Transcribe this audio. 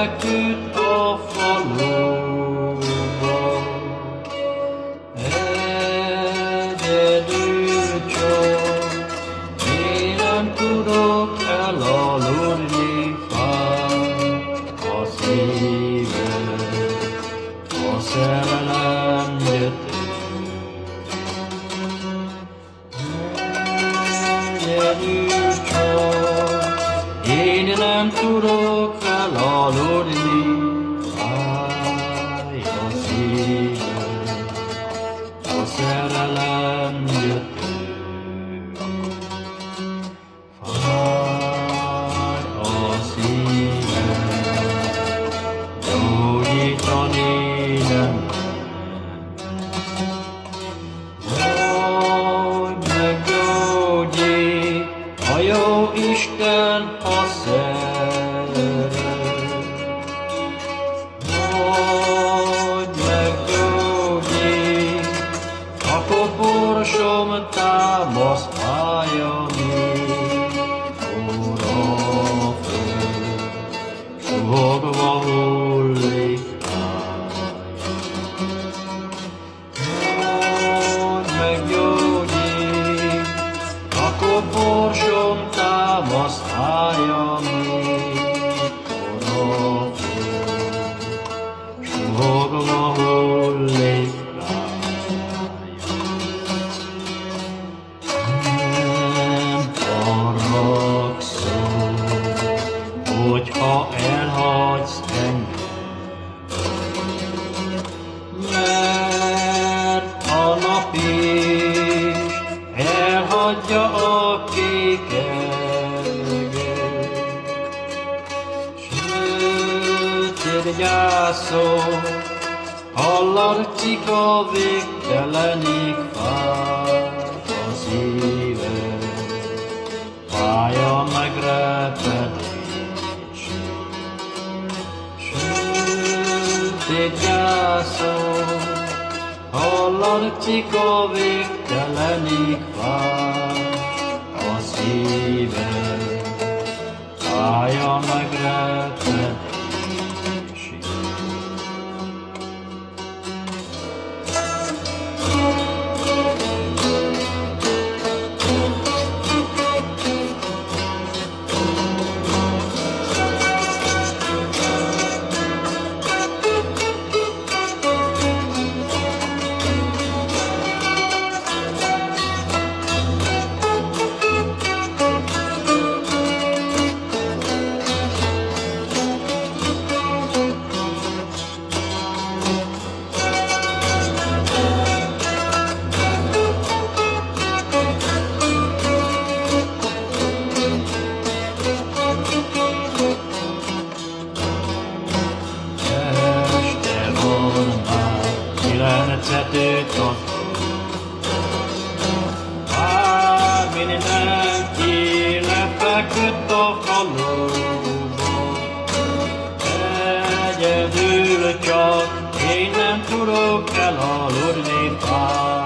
feküdt a faluban. Egyedül csak én nem tudok elaludni, fáj a szívem, a szerelem gyötör. Egyedül csak én nem tudok elaludni, fáj a szívem, a szerelem gyötör. Fáj a szívem, gyógyítani nem lehet. Meggyógyít a jó Isten, ha szeret. Meggyógyít, a koporsom támaszt állja mikor a föld suhogva hullik rája. Meggyógyít, a koporsom támaszt állja mikor a föld suhogva hullik rája. Nem haragszom, hogyha elhagysz engem, mert a nap is elhagyja a kék erget. Sötét gyászol, hallatszik a végtelenig, fáj a szívem, fáj a megrepedés. Sötét gyászol, hallatszik a végtelenig, fáj a szívem, fáj a megrepedés. Már mindenki lefeküdt a faluban, egyedül csak én nem tudok elaludni, fáj